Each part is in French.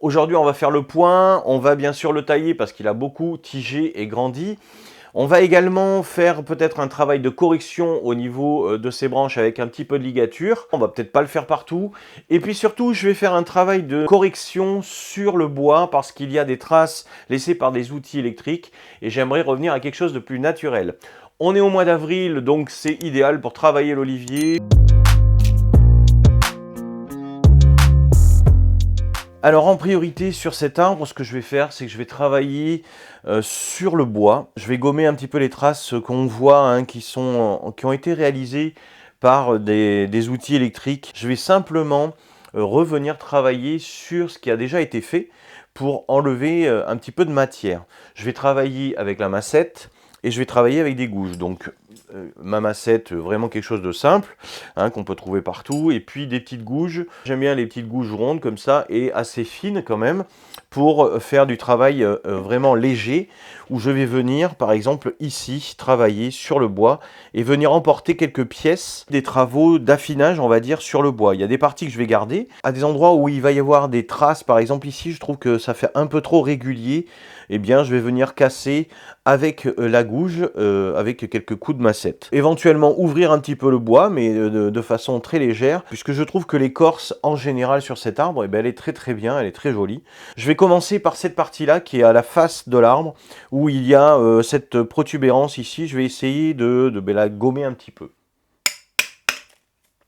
Aujourd'hui, on va faire le point. On va bien sûr le tailler parce qu'il a beaucoup tigé et grandi. On va également faire peut-être un travail de correction au niveau de ses branches avec un petit peu de ligature. On va peut-être pas le faire partout. Et puis surtout, je vais faire un travail de correction sur le bois parce qu'il y a des traces laissées par des outils électriques et j'aimerais revenir à quelque chose de plus naturel. On est au mois d'avril, donc c'est idéal pour travailler l'olivier. Alors en priorité sur cet arbre, ce que je vais faire, c'est que je vais travailler sur le bois. Je vais gommer un petit peu les traces qu'on voit hein, qui ont été réalisées par des outils électriques. Je vais simplement revenir travailler sur ce qui a déjà été fait pour enlever un petit peu de matière. Je vais travailler avec la massette et je vais travailler avec des gouges. Donc ma massette, vraiment quelque chose de simple, hein, qu'on peut trouver partout, et puis des petites gouges. J'aime bien les petites gouges rondes comme ça, et assez fines quand même, pour faire du travail vraiment léger, où je vais venir, par exemple ici, travailler sur le bois, et venir emporter quelques pièces, des travaux d'affinage, on va dire, sur le bois. Il y a des parties que je vais garder, à des endroits où il va y avoir des traces, par exemple ici, je trouve que ça fait un peu trop régulier, eh bien je vais venir casser avec la gouge, avec quelques coups de massette. Éventuellement ouvrir un petit peu le bois, mais de façon très légère, puisque je trouve que l'écorce en général sur cet arbre, eh bien, elle est très bien, elle est très jolie. Je vais commencer par cette partie-là qui est à la face de l'arbre, où il y a cette protubérance ici. Je vais essayer de la gommer un petit peu.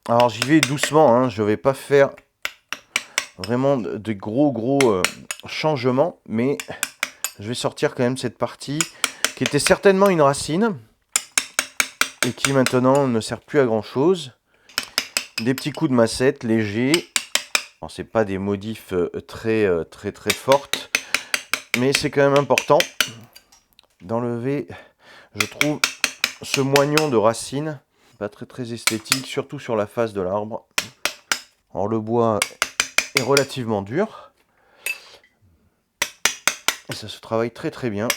Alors j'y vais doucement, hein, je ne vais pas faire vraiment de gros changements, mais je vais sortir quand même cette partie qui était certainement une racine et qui maintenant ne sert plus à grand chose. Des petits coups de massette légers. C'est pas des modifs très fortes, mais c'est quand même important d'enlever, je trouve, ce moignon de racine. Pas très esthétique, surtout sur la face de l'arbre. Alors le bois est relativement dur et ça se travaille très bien.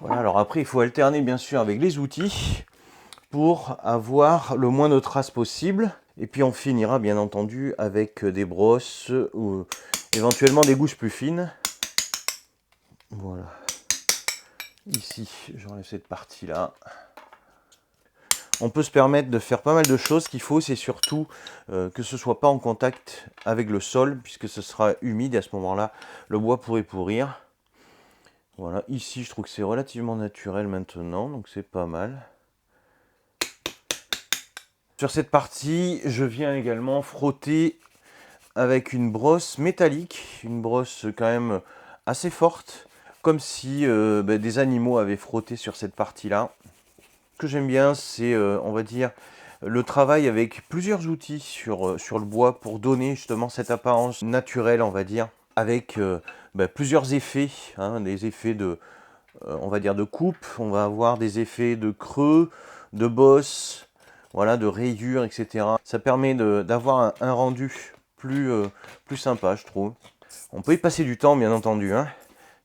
Voilà, alors après il faut alterner bien sûr avec les outils pour avoir le moins de traces possible. Et puis on finira bien entendu avec des brosses ou éventuellement des gouges plus fines. Voilà. Ici, j'enlève cette partie-là. On peut se permettre de faire pas mal de choses. Ce qu'il faut, c'est surtout que ce ne soit pas en contact avec le sol, puisque ce sera humide et à ce moment-là, le bois pourrait pourrir. Voilà, ici, je trouve que c'est relativement naturel maintenant, donc c'est pas mal. Sur cette partie, je viens également frotter avec une brosse métallique, une brosse quand même assez forte, comme si des animaux avaient frotté sur cette partie-là. Ce que j'aime bien, c'est, on va dire, le travail avec plusieurs outils sur le bois pour donner justement cette apparence naturelle, on va dire, avec plusieurs effets, hein, des effets de, on va dire, de coupe, on va avoir des effets de creux, de bosses, voilà, de rayures, etc. Ça permet d'avoir un rendu plus sympa, je trouve. On peut y passer du temps, bien entendu, hein.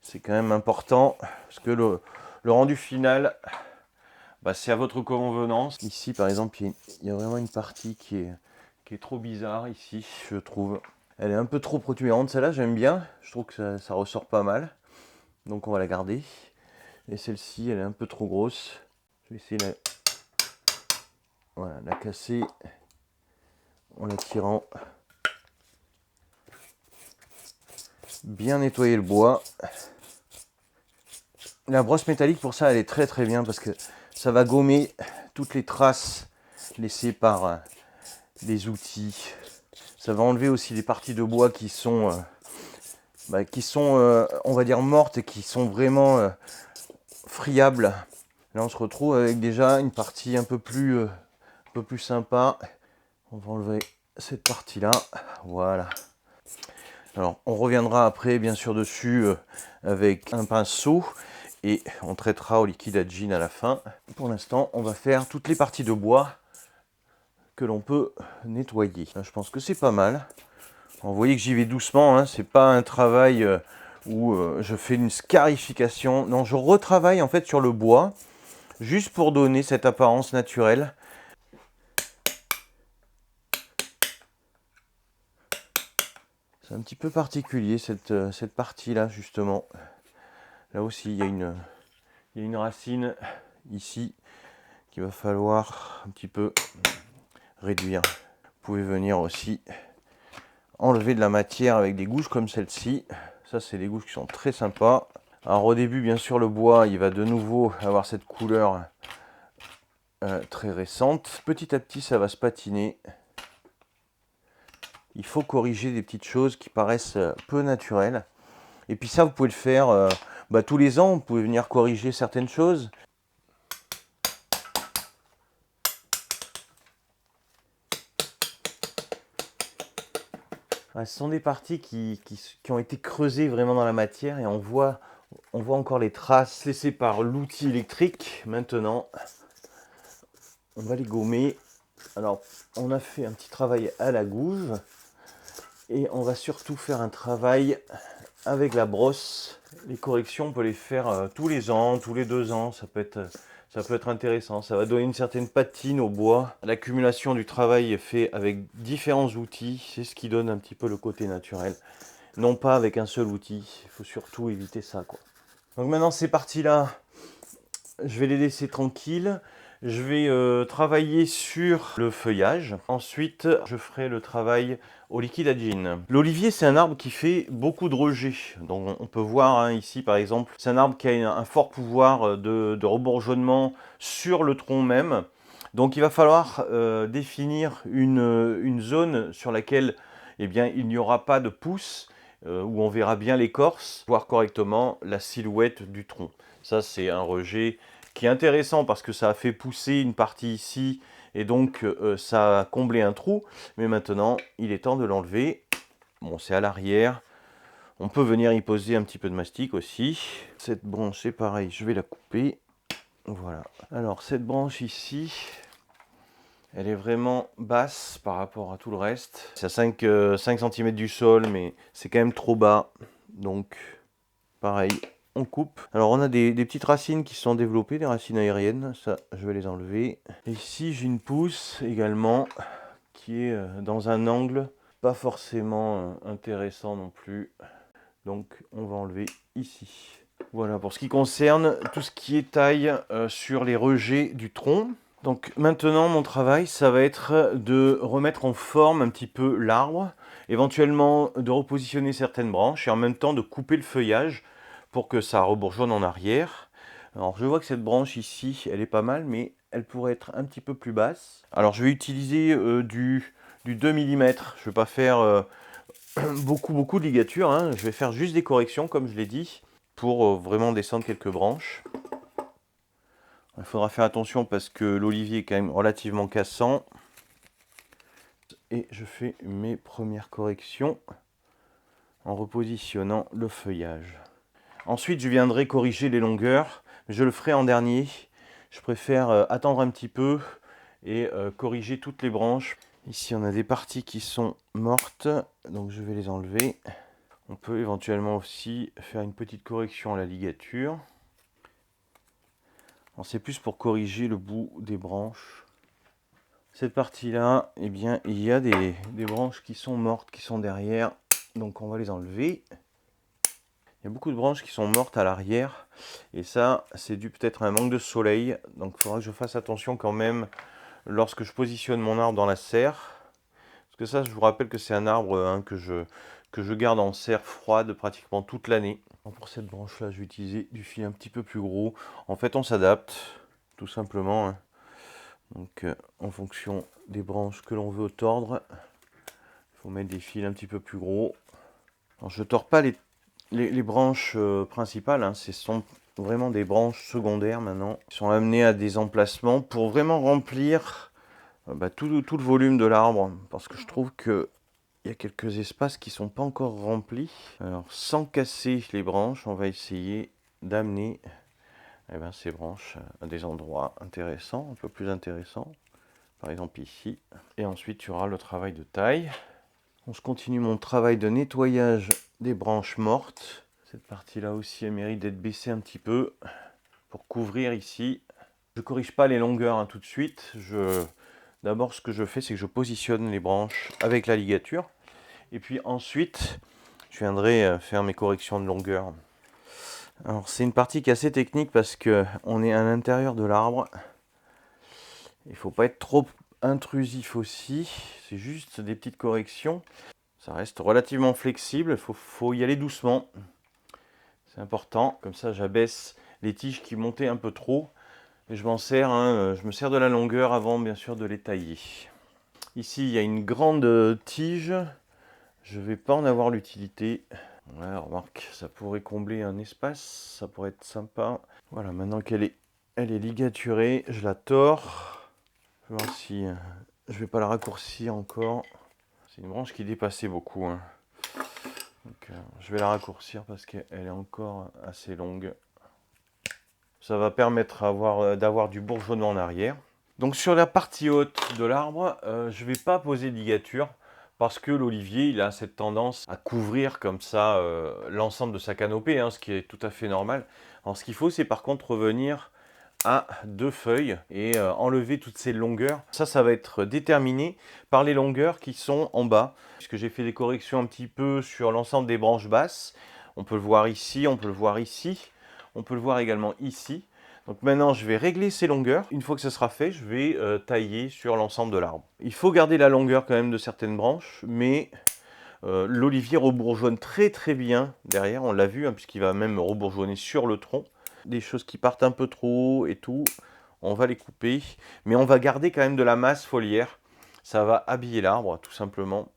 C'est quand même important, parce que le rendu final, c'est à votre convenance. Ici, par exemple, il y a vraiment une partie qui est trop bizarre, ici, je trouve. Elle est un peu trop protubérante, celle-là, j'aime bien. Je trouve que ça ressort pas mal. Donc on va la garder. Et celle-ci, elle est un peu trop grosse. Je vais essayer de la casser en la tirant. Bien nettoyer le bois. La brosse métallique, pour ça, elle est très bien parce que ça va gommer toutes les traces laissées par les outils. Ça va enlever aussi les parties de bois qui sont, on va dire, mortes et qui sont vraiment friables. Là, on se retrouve avec déjà une partie un peu plus sympa. On va enlever cette partie-là. Voilà. Alors, on reviendra après, bien sûr, dessus avec un pinceau et on traitera au liquide à gin à la fin. Pour l'instant, on va faire toutes les parties de bois que l'on peut nettoyer. Là, je pense que c'est pas mal. Vous voyez que j'y vais doucement, hein. C'est pas un travail où je fais une scarification. Non, je retravaille en fait sur le bois, juste pour donner cette apparence naturelle. C'est un petit peu particulier cette partie-là, justement. Là aussi, il y a une racine ici qu'il va falloir un petit peu réduire. Vous pouvez venir aussi enlever de la matière avec des gouges comme celle-ci. Ça, c'est des gouges qui sont très sympas. Alors au début, bien sûr, le bois, il va de nouveau avoir cette couleur très récente. Petit à petit, ça va se patiner. Il faut corriger des petites choses qui paraissent peu naturelles. Et puis ça, vous pouvez le faire tous les ans. Vous pouvez venir corriger certaines choses. Ce sont des parties qui ont été creusées vraiment dans la matière et on voit encore les traces laissées par l'outil électrique. Maintenant, on va les gommer. Alors, on a fait un petit travail à la gouge et on va surtout faire un travail avec la brosse. Les corrections, on peut les faire tous les ans, tous les 2 ans. Ça peut être intéressant. Ça va donner une certaine patine au bois. L'accumulation du travail est fait avec différents outils. C'est ce qui donne un petit peu le côté naturel. Non pas avec un seul outil. Il faut surtout éviter ça, quoi. Donc maintenant, ces parties-là, je vais les laisser tranquilles. Je vais travailler sur le feuillage. Ensuite, je ferai le travail au liquide à gin. L'olivier, c'est un arbre qui fait beaucoup de rejets. Donc on peut voir ici, par exemple, c'est un arbre qui a un fort pouvoir de rebourgeonnement sur le tronc même. Donc il va falloir définir une zone sur laquelle il n'y aura pas de pousse, où on verra bien l'écorce, voir correctement la silhouette du tronc. Ça, c'est un rejet qui est intéressant parce que ça a fait pousser une partie ici et donc ça a comblé un trou. Mais maintenant, il est temps de l'enlever. Bon, c'est à l'arrière. On peut venir y poser un petit peu de mastic aussi. Cette branche, c'est pareil, je vais la couper. Voilà. Alors, cette branche ici, elle est vraiment basse par rapport à tout le reste. C'est à 5 cm du sol, mais c'est quand même trop bas. Donc, pareil, on coupe. Alors on a des petites racines qui sont développées, des racines aériennes, ça je vais les enlever. Et ici j'ai une pousse également qui est dans un angle pas forcément intéressant non plus. Donc on va enlever ici. Voilà pour ce qui concerne tout ce qui est taille sur les rejets du tronc. Donc maintenant mon travail ça va être de remettre en forme un petit peu l'arbre, éventuellement de repositionner certaines branches et en même temps de couper le feuillage pour que ça rebourgeonne en arrière. Alors je vois que cette branche ici, elle est pas mal, mais elle pourrait être un petit peu plus basse. Alors je vais utiliser du 2 mm, je ne vais pas faire beaucoup de ligatures, hein. Je vais faire juste des corrections comme je l'ai dit, pour vraiment descendre quelques branches. Il faudra faire attention parce que l'olivier est quand même relativement cassant. Et je fais mes premières corrections en repositionnant le feuillage. Ensuite, je viendrai corriger les longueurs. Je le ferai en dernier. Je préfère attendre un petit peu et corriger toutes les branches. Ici, on a des parties qui sont mortes, donc je vais les enlever. On peut éventuellement aussi faire une petite correction à la ligature. C'est plus pour corriger le bout des branches. Cette partie-là, eh bien, il y a des branches qui sont mortes, qui sont derrière. Donc on va les enlever. Il y a beaucoup de branches qui sont mortes à l'arrière. Et ça, c'est dû peut-être à un manque de soleil. Donc il faudra que je fasse attention quand même lorsque je positionne mon arbre dans la serre. Parce que ça, je vous rappelle que c'est un arbre que je garde en serre froide pratiquement toute l'année. Pour cette branche-là, je vais utiliser du fil un petit peu plus gros. En fait, on s'adapte, tout simplement. Donc, en fonction des branches que l'on veut tordre, il faut mettre des fils un petit peu plus gros. Alors, je ne tords pas les branches principales, ce sont vraiment des branches secondaires maintenant, qui sont amenées à des emplacements pour vraiment remplir tout le volume de l'arbre, parce que je trouve que il y a quelques espaces qui ne sont pas encore remplis. Alors, sans casser les branches, on va essayer d'amener ces branches à des endroits intéressants, un peu plus intéressants. Par exemple ici. Et ensuite, tu auras le travail de taille. Je continue mon travail de nettoyage des branches mortes. Cette partie-là aussi, elle mérite d'être baissée un petit peu pour couvrir ici. Je ne corrige pas les longueurs tout de suite. D'abord, ce que je fais, c'est que je positionne les branches avec la ligature. Et puis ensuite, je viendrai faire mes corrections de longueur. Alors c'est une partie qui est assez technique parce qu'on est à l'intérieur de l'arbre. Il ne faut pas être trop intrusif aussi. C'est juste des petites corrections. Ça reste relativement flexible, faut y aller doucement. C'est important. Comme ça, j'abaisse les tiges qui montaient un peu trop. Et je m'en sers, hein, je me sers de la longueur avant, bien sûr, de les tailler. Ici, il y a une grande tige. Je ne vais pas en avoir l'utilité. Ouais, remarque, ça pourrait combler un espace. Ça pourrait être sympa. Voilà, maintenant elle est ligaturée, je la tords. Je vais voir si je vais pas la raccourcir encore. C'est une branche qui dépassait beaucoup, hein. Donc, je vais la raccourcir parce qu'elle est encore assez longue. Ça va permettre d'avoir du bourgeonnement en arrière. Donc sur la partie haute de l'arbre, je ne vais pas poser de ligature parce que l'olivier il a cette tendance à couvrir comme ça l'ensemble de sa canopée, hein, ce qui est tout à fait normal. Alors ce qu'il faut, c'est par contre revenir à 2 feuilles et enlever toutes ces longueurs. Ça va être déterminé par les longueurs qui sont en bas. Puisque j'ai fait des corrections un petit peu sur l'ensemble des branches basses. On peut le voir ici, on peut le voir ici, on peut le voir également ici. Donc maintenant, je vais régler ces longueurs. Une fois que ce sera fait, je vais tailler sur l'ensemble de l'arbre. Il faut garder la longueur quand même de certaines branches, mais l'olivier rebourgeonne très très bien derrière. On l'a vu, hein, puisqu'il va même rebourgeonner sur le tronc. Des choses qui partent un peu trop haut et tout, on va les couper. Mais on va garder quand même de la masse foliaire. Ça va habiller l'arbre, tout simplement.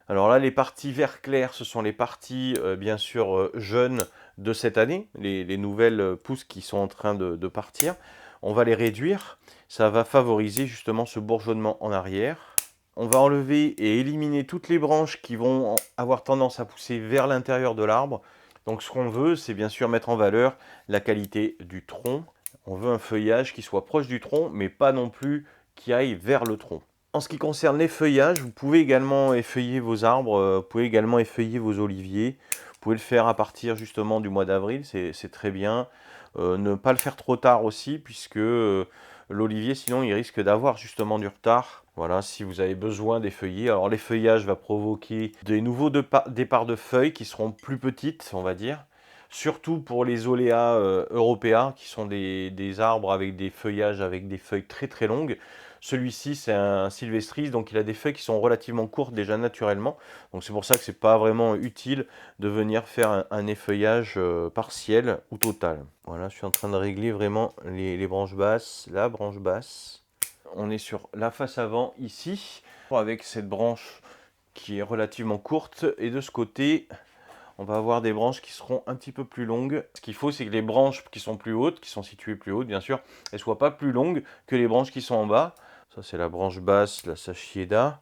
Alors là, les parties vert clair, ce sont les parties, bien sûr, jeunes de cette année. Les nouvelles pousses qui sont en train de partir. On va les réduire. Ça va favoriser justement ce bourgeonnement en arrière. On va enlever et éliminer toutes les branches qui vont avoir tendance à pousser vers l'intérieur de l'arbre. Donc ce qu'on veut, c'est bien sûr mettre en valeur la qualité du tronc. On veut un feuillage qui soit proche du tronc, mais pas non plus qui aille vers le tronc. En ce qui concerne les feuillages, vous pouvez également effeuiller vos arbres, vous pouvez également effeuiller vos oliviers. Vous pouvez le faire à partir justement du mois d'avril, c'est très bien. Ne pas le faire trop tard aussi, puisque l'olivier, sinon, il risque d'avoir justement du retard. Voilà, si vous avez besoin d'effeuiller. Alors, l'effeuillage va provoquer des nouveaux départs de feuilles qui seront plus petites, on va dire. Surtout pour les oléas européens, qui sont des arbres avec des feuillages, avec des feuilles très très longues. Celui-ci, c'est un sylvestris, donc il a des feuilles qui sont relativement courtes déjà naturellement. Donc c'est pour ça que c'est pas vraiment utile de venir faire un effeuillage partiel ou total. Voilà, je suis en train de régler vraiment les branches basses, la branche basse. On est sur la face avant ici, avec cette branche qui est relativement courte. Et de ce côté, on va avoir des branches qui seront un petit peu plus longues. Ce qu'il faut, c'est que les branches qui sont plus hautes, qui sont situées plus hautes, bien sûr, elles ne soient pas plus longues que les branches qui sont en bas. Ça, c'est la branche basse, la Sachieda,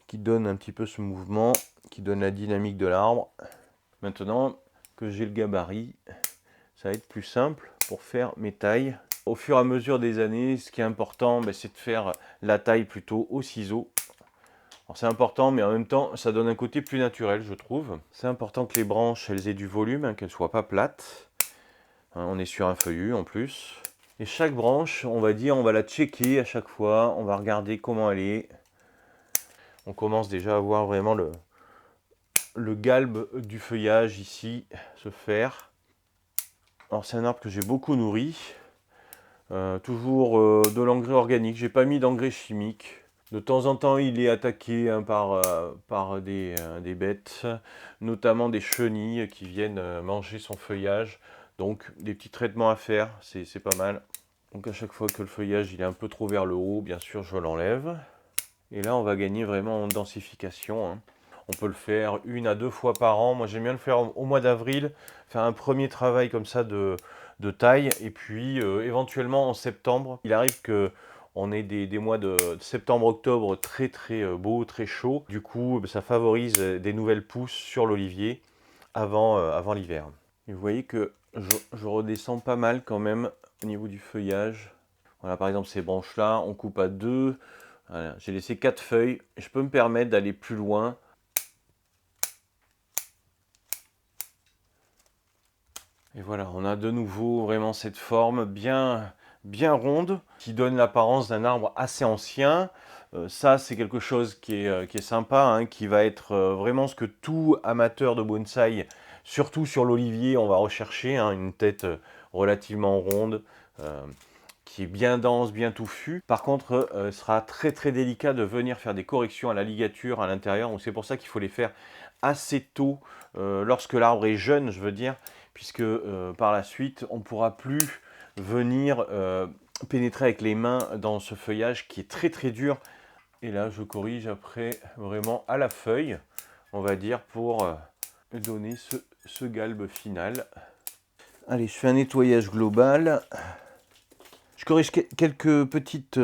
qui donne un petit peu ce mouvement, qui donne la dynamique de l'arbre. Maintenant que j'ai le gabarit, ça va être plus simple pour faire mes tailles. Au fur et à mesure des années, ce qui est important, c'est de faire la taille plutôt au ciseau. Alors c'est important, mais en même temps, ça donne un côté plus naturel, je trouve. C'est important que les branches, elles aient du volume, hein, qu'elles ne soient pas plates. Hein, on est sur un feuillu en plus. Et chaque branche, on va dire, on va la checker à chaque fois. On va regarder comment elle est. On commence déjà à voir vraiment le galbe du feuillage ici se faire. Alors c'est un arbre que j'ai beaucoup nourri. Toujours de l'engrais organique. J'ai pas mis d'engrais chimique. De temps en temps, il est attaqué hein, par des bêtes, notamment des chenilles qui viennent manger son feuillage. Donc, des petits traitements à faire, c'est pas mal. Donc, à chaque fois que le feuillage il est un peu trop vers le haut, bien sûr, je l'enlève. Et là, on va gagner vraiment en densification. Hein. On peut le faire 1 à 2 fois par an. Moi, j'aime bien le faire au mois d'avril, faire un premier travail comme ça de taille. Et puis, éventuellement, en septembre, il arrive que on ait des mois de septembre-octobre très très beaux, très chauds. Du coup, ça favorise des nouvelles pousses sur l'olivier avant l'hiver. Et vous voyez que je redescends pas mal quand même au niveau du feuillage. Voilà, par exemple, ces branches-là, on coupe à 2. Voilà, j'ai laissé 4 feuilles. Je peux me permettre d'aller plus loin. Et voilà, on a de nouveau vraiment cette forme bien ronde qui donne l'apparence d'un arbre assez ancien. Ça, c'est quelque chose qui est sympa, hein, qui va être vraiment ce que tout amateur de bonsaï, surtout sur l'olivier, on va rechercher, hein, une tête relativement ronde, euh, qui est bien dense, bien touffue. Par contre, ce sera très très délicat de venir faire des corrections à la ligature à l'intérieur. Donc c'est pour ça qu'il faut les faire assez tôt, lorsque l'arbre est jeune, je veux dire, puisque par la suite, on ne pourra plus venir pénétrer avec les mains dans ce feuillage qui est très très dur. Et là, je corrige après vraiment à la feuille, on va dire, pour donner ce galbe final. Allez, je fais un nettoyage global. Je corrige quelques petites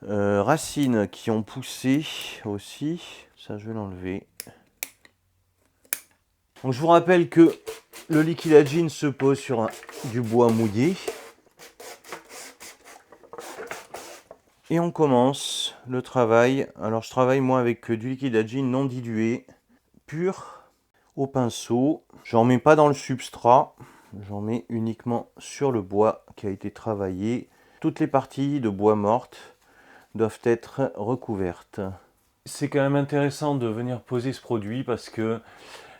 racines qui ont poussé aussi. Ça, je vais l'enlever. Donc, je vous rappelle que le Liquidagine se pose sur du bois mouillé. Et on commence le travail. Alors, je travaille moi avec du Liquidagine non dilué, pur, au pinceau. J'en mets pas dans le substrat. J'en mets uniquement sur le bois qui a été travaillé. Toutes les parties de bois mortes doivent être recouvertes. C'est quand même intéressant de venir poser ce produit parce que,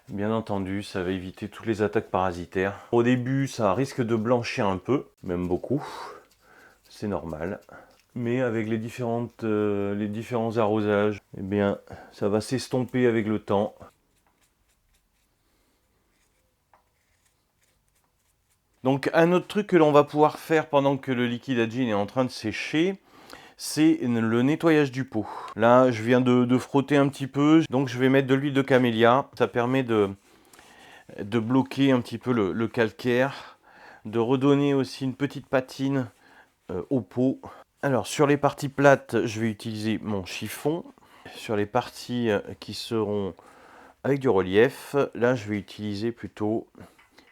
bien entendu, ça va éviter toutes les attaques parasitaires. Au début, ça risque de blanchir un peu, même beaucoup. C'est normal. Mais avec les différents arrosages, eh bien, ça va s'estomper avec le temps. Donc, un autre truc que l'on va pouvoir faire pendant que le Liquidagine est en train de sécher, c'est le nettoyage du pot. Là, je viens de frotter un petit peu, donc je vais mettre de l'huile de camélia. Ça permet de bloquer un petit peu le calcaire, de redonner aussi une petite patine au pot. Alors, sur les parties plates, je vais utiliser mon chiffon. Sur les parties qui seront avec du relief, là, je vais utiliser plutôt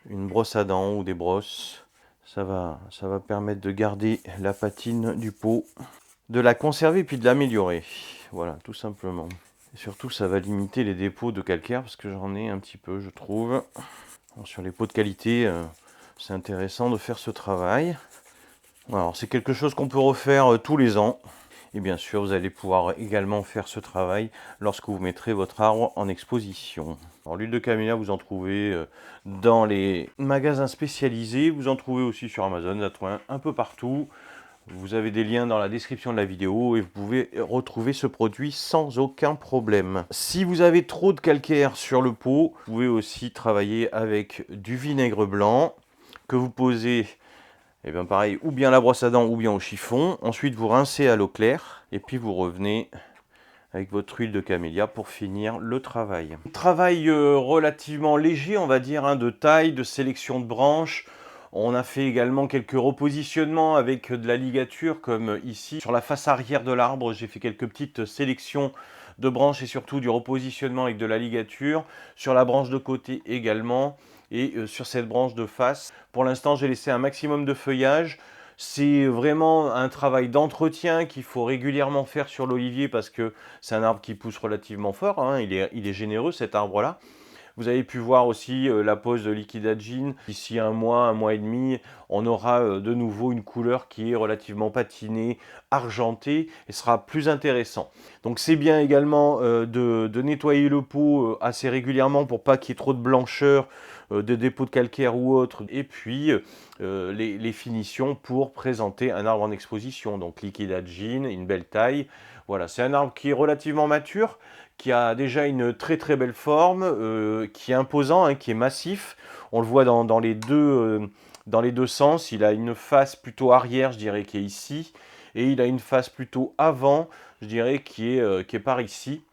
une brosse à dents ou des brosses. Ça va permettre de garder la patine du pot, de la conserver puis de l'améliorer. Voilà, tout simplement. Et surtout, ça va limiter les dépôts de calcaire parce que j'en ai un petit peu, je trouve. Bon, sur les pots de qualité, c'est intéressant de faire ce travail. Alors, c'est quelque chose qu'on peut refaire tous les ans. Et bien sûr, vous allez pouvoir également faire ce travail lorsque vous mettrez votre arbre en exposition. Alors, l'huile de camélia, vous en trouvez dans les magasins spécialisés. Vous en trouvez aussi sur Amazon, vous en trouvez un peu partout. Vous avez des liens dans la description de la vidéo et vous pouvez retrouver ce produit sans aucun problème. Si vous avez trop de calcaire sur le pot, vous pouvez aussi travailler avec du vinaigre blanc que vous posez, et bien pareil, ou bien à la brosse à dents ou bien au chiffon. Ensuite, vous rincez à l'eau claire et puis vous revenez avec votre huile de camélia pour finir le travail. Travail relativement léger, on va dire, hein, de taille, de sélection de branches. On a fait également quelques repositionnements avec de la ligature, comme ici. Sur la face arrière de l'arbre, j'ai fait quelques petites sélections de branches et surtout du repositionnement avec de la ligature. Sur la branche de côté également et sur cette branche de face. Pour l'instant, j'ai laissé un maximum de feuillage. C'est vraiment un travail d'entretien qu'il faut régulièrement faire sur l'olivier parce que c'est un arbre qui pousse relativement fort, hein. Il est généreux cet arbre-là. Vous avez pu voir aussi la pose de Liquidagine. D'ici un mois et demi, on aura de nouveau une couleur qui est relativement patinée, argentée et sera plus intéressant. Donc c'est bien également de nettoyer le pot assez régulièrement pour pas qu'il y ait trop de blancheur, de dépôts de calcaire ou autre. Et puis les finitions pour présenter un arbre en exposition. Donc Liquidagine, une belle taille. Voilà, c'est un arbre qui est relativement mature, qui a déjà une très très belle forme, qui est imposant, hein, qui est massif. On le voit dans les deux sens. Il a une face plutôt arrière, je dirais, qui est ici. Et il a une face plutôt avant, je dirais, qui est par ici.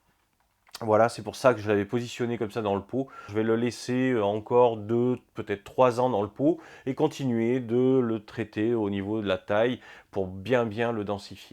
Voilà, c'est pour ça que je l'avais positionné comme ça dans le pot. Je vais le laisser encore 2, peut-être 3 ans dans le pot et continuer de le traiter au niveau de la taille pour bien le densifier.